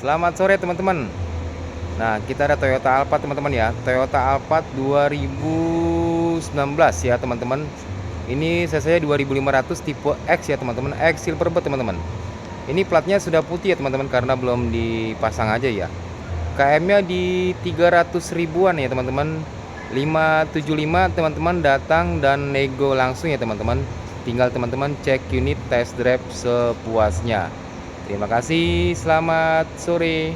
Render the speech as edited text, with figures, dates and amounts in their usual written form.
Selamat sore teman-teman. Nah, kita ada Toyota Alphard teman-teman ya. Toyota Alphard 2019 ya teman-teman. Ini cc 2500 tipe X ya teman-teman. X Silverbird teman-teman. Ini platnya sudah putih ya teman-teman karena belum dipasang aja ya. KM-nya di 300 ribuan ya teman-teman. 575 teman-teman datang dan nego langsung ya teman-teman. Tinggal teman-teman cek unit test drive sepuasnya. Terima kasih, selamat sore.